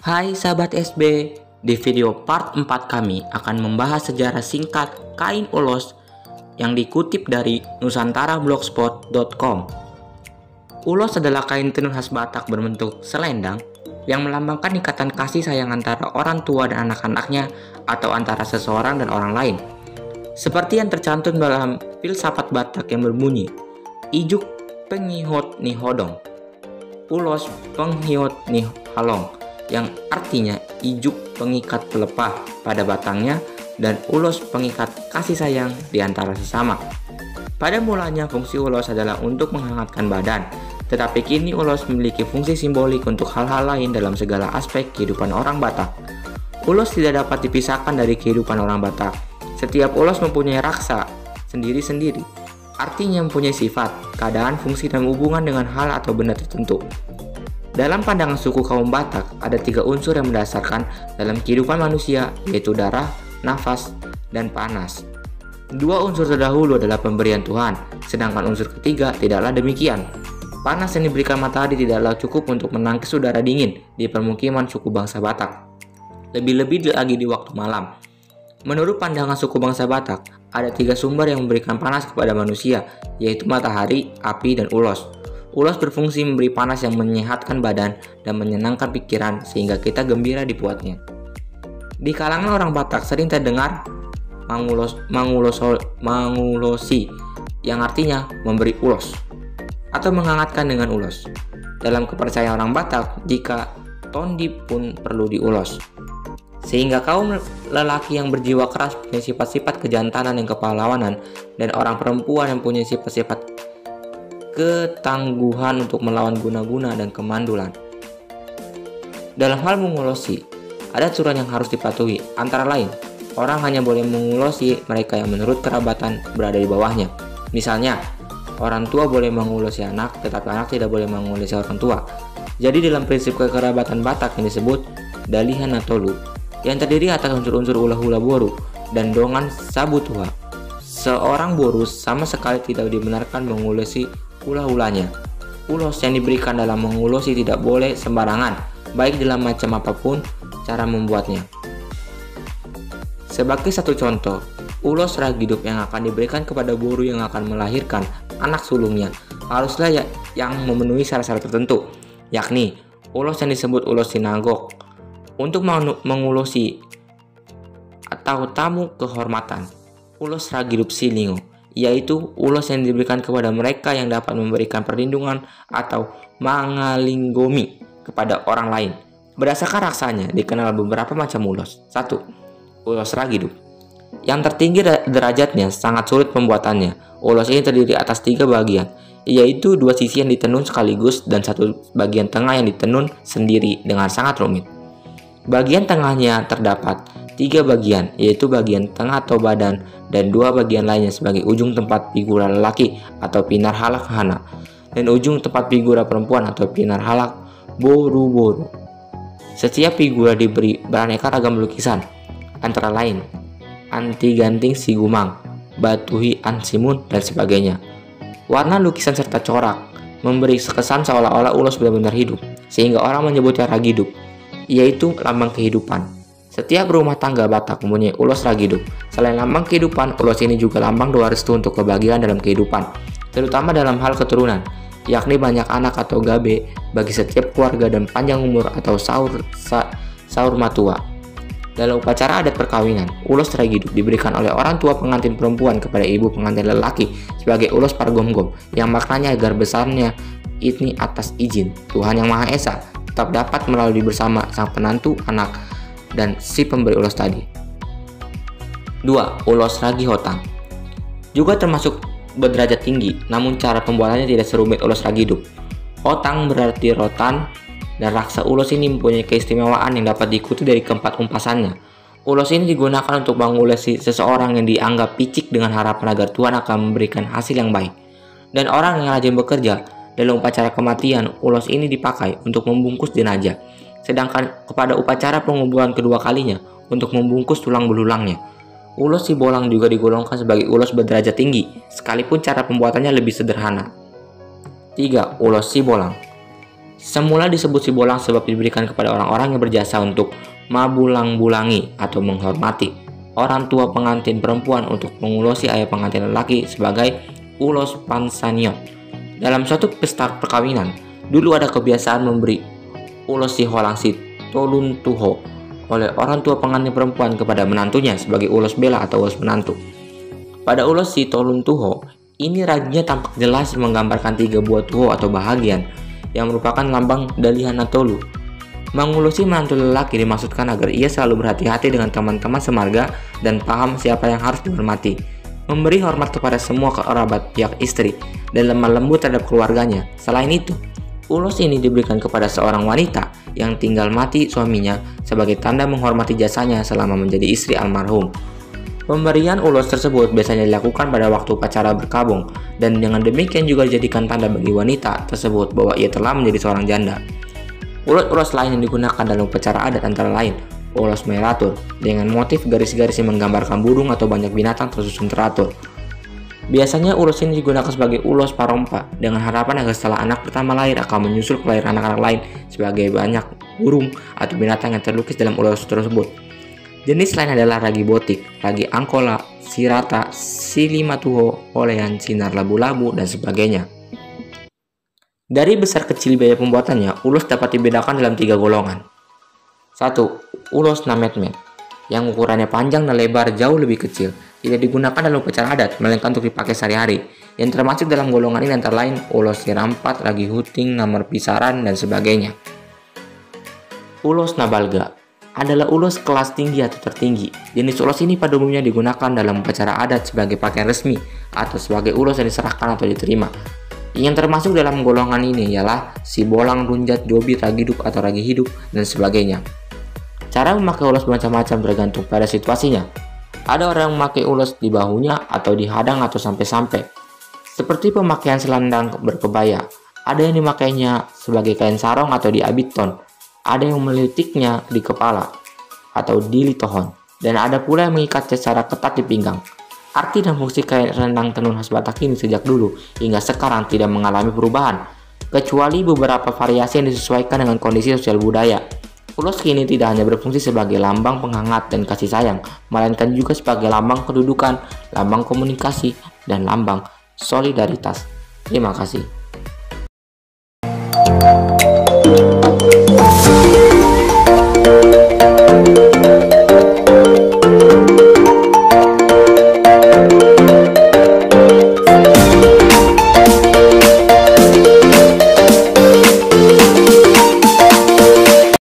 Hai sahabat SB, di video part 4 kami akan membahas sejarah singkat kain ulos yang dikutip dari nusantarablogspot.com. Ulos adalah kain tenun khas Batak berbentuk selendang yang melambangkan ikatan kasih sayang antara orang tua dan anak-anaknya atau antara seseorang dan orang lain. Seperti yang tercantum dalam filsafat Batak yang berbunyi, Ijuk pengihot ni hodong, ulos penghiot ni halong, yang artinya ijuk pengikat pelepah pada batangnya dan ulos pengikat kasih sayang di antara sesama. Pada mulanya fungsi ulos adalah untuk menghangatkan badan, tetapi kini ulos memiliki fungsi simbolik untuk hal-hal lain dalam segala aspek kehidupan orang Batak. Ulos tidak dapat dipisahkan dari kehidupan orang Batak. Setiap ulos mempunyai raksa sendiri-sendiri, artinya mempunyai sifat, keadaan, fungsi, dan hubungan dengan hal atau benda tertentu. Dalam pandangan suku kaum Batak, ada 3 unsur yang mendasarkan dalam kehidupan manusia, yaitu darah, nafas, dan panas. 2 unsur terdahulu adalah pemberian Tuhan, sedangkan unsur ketiga tidaklah demikian. Panas yang diberikan matahari tidaklah cukup untuk menangkis udara dingin di permukiman suku bangsa Batak, lebih-lebih lagi di waktu malam. Menurut pandangan suku bangsa Batak, ada 3 sumber yang memberikan panas kepada manusia, yaitu matahari, api, dan ulos. Ulos berfungsi memberi panas yang menyehatkan badan dan menyenangkan pikiran sehingga kita gembira dibuatnya. Di kalangan orang Batak sering terdengar mangulosi yang artinya memberi ulos atau menghangatkan dengan ulos. Dalam kepercayaan orang Batak, jika tondi pun perlu diulos. Sehingga kaum lelaki yang berjiwa keras punya sifat-sifat kejantanan dan kepahlawanan, dan orang perempuan yang punya sifat-sifat ketangguhan untuk melawan guna-guna dan kemandulan. Dalam hal mengulosi, ada aturan yang harus dipatuhi, antara lain, orang hanya boleh mengulosi mereka yang menurut kerabatan berada di bawahnya. Misalnya, orang tua boleh mengulosi anak, tetapi anak tidak boleh mengulosi orang tua. Jadi dalam prinsip kekerabatan Batak yang disebut Dalihan Natolu, yang terdiri atas unsur-unsur ulah-ulah boru dan dongan sabutua, seorang boru sama sekali tidak dibenarkan mengulosi ulah-ulahnya. Ulos yang diberikan dalam mengulosi tidak boleh sembarangan, baik dalam macam apapun cara membuatnya. Sebagai satu contoh, ulos ragidup yang akan diberikan kepada boru yang akan melahirkan anak sulungnya haruslah yang memenuhi syarat-syarat tertentu, yakni ulos yang disebut ulos sinagog untuk mengulosi atau tamu kehormatan, ulos ragidup silingo, yaitu ulos yang diberikan kepada mereka yang dapat memberikan perlindungan atau mangalinggomi kepada orang lain. Berdasarkan raksanya dikenal beberapa macam ulos. 1. Ulos ragidup. Yang tertinggi derajatnya sangat sulit pembuatannya. Ulos ini terdiri atas 3 bagian, yaitu 2 sisi yang ditenun sekaligus dan 1 bagian tengah yang ditenun sendiri dengan sangat rumit. Bagian tengahnya terdapat 3 bagian, yaitu bagian tengah atau badan dan 2 bagian lainnya sebagai ujung tempat figura lelaki atau pinar halak hana, dan ujung tempat figura perempuan atau pinar halak boru-boru. Setiap figura diberi beraneka ragam lukisan, antara lain anti ganting si gumang, batuhi ansimun, dan sebagainya. Warna lukisan serta corak memberi kesan seolah-olah ulos benar-benar hidup, sehingga orang menyebutnya ragidup, yaitu lambang kehidupan. Setiap rumah tangga Batak mempunyai ulos ragidup. Selain lambang kehidupan, ulos ini juga lambang doa restu untuk kebahagiaan dalam kehidupan, terutama dalam hal keturunan, yakni banyak anak atau gabe bagi setiap keluarga dan panjang umur atau saur matua. Dalam upacara adat perkawinan, ulos ragidup diberikan oleh orang tua pengantin perempuan kepada ibu pengantin lelaki sebagai ulos pargomgom, yang maknanya agar besarnya ini atas izin Tuhan Yang Maha Esa tetap dapat melalui bersama sang penantu, anak, dan si pemberi ulos tadi. 2. Ulos ragi hotang. Juga termasuk berderajat tinggi, namun cara pembuatannya tidak serumit ulos ragidup. Hotang berarti rotan, dan raksa ulos ini mempunyai keistimewaan yang dapat diikuti dari keempat umpasannya. Ulos ini digunakan untuk mengulosi seseorang yang dianggap picik dengan harapan agar Tuhan akan memberikan hasil yang baik. Dan orang yang rajin bekerja dalam upacara kematian, ulos ini dipakai untuk membungkus jenazah. Sedangkan kepada upacara penguburan kedua kalinya untuk membungkus tulang belulangnya. Ulos si bolang juga digolongkan sebagai ulos berderajat tinggi, sekalipun cara pembuatannya lebih sederhana. 3. Ulos si bolang. Semula disebut Sibolang sebab diberikan kepada orang-orang yang berjasa untuk mabulang-bulangi atau menghormati orang tua pengantin perempuan untuk mengulosi ayah pengantin lelaki sebagai ulos pansaniot. Dalam suatu pesta perkawinan, dulu ada kebiasaan memberi ulos si holang si tolun tuho oleh orang tua pengantin perempuan kepada menantunya sebagai ulos bela atau ulos menantu. Pada ulos si tolun tuho, ini raginya tampak jelas menggambarkan 3 buah tuho atau bahagian yang merupakan lambang Dalihana Tolu. Mengulusi menantu lelaki dimaksudkan agar ia selalu berhati-hati dengan teman-teman semarga dan paham siapa yang harus dihormati, memberi hormat kepada semua kerabat pihak istri, dan lemah lembut terhadap keluarganya. Selain itu, ulos ini diberikan kepada seorang wanita yang tinggal mati suaminya sebagai tanda menghormati jasanya selama menjadi istri almarhum. Pemberian ulos tersebut biasanya dilakukan pada waktu upacara berkabung, dan dengan demikian juga dijadikan tanda bagi wanita tersebut bahwa ia telah menjadi seorang janda. Ulos lain yang digunakan dalam upacara adat antara lain ulos meratur dengan motif garis-garis yang menggambarkan burung atau banyak binatang tersusun teratur. Biasanya ulos ini digunakan sebagai ulos parompa dengan harapan agar setelah anak pertama lahir akan menyusul kelahiran anak-anak lain sebagai banyak burung atau binatang yang terlukis dalam ulos tersebut. Jenis lain adalah ragi botik, ragi angkola, sirata, silimatuho, olean, sinar labu-labu, dan sebagainya. Dari besar kecil biaya pembuatannya, ulos dapat dibedakan dalam 3 golongan. 1. Ulos nametmet, yang ukurannya panjang dan lebar jauh lebih kecil, tidak digunakan dalam upacara adat, melainkan untuk dipakai sehari-hari. Yang termasuk dalam golongan ini antara lain ulos sirampat, ragi huting, namar pisaran, dan sebagainya. Ulos nabalga adalah ulos kelas tinggi atau tertinggi. Jenis ulos ini pada umumnya digunakan dalam upacara adat sebagai pakaian resmi atau sebagai ulos yang diserahkan atau diterima. Yang termasuk dalam golongan ini ialah sibolang, runjat, jobi, ragiduk atau ragi hidup, dan sebagainya. Cara memakai ulos bermacam-macam tergantung pada situasinya. Ada orang yang memakai ulos di bahunya atau di hadang atau sampai-sampai, seperti pemakaian selendang berkebaya. Ada yang dimakainya sebagai kain sarong atau di abiton. Ada yang melitiknya di kepala atau di litohon, dan ada pula yang mengikatnya secara ketat di pinggang. Arti dan fungsi kain selendang tenun khas Batak ini sejak dulu hingga sekarang tidak mengalami perubahan, kecuali beberapa variasi yang disesuaikan dengan kondisi sosial budaya. Ulos kini tidak hanya berfungsi sebagai lambang penghangat dan kasih sayang, melainkan juga sebagai lambang kedudukan, lambang komunikasi, dan lambang solidaritas. Terima kasih.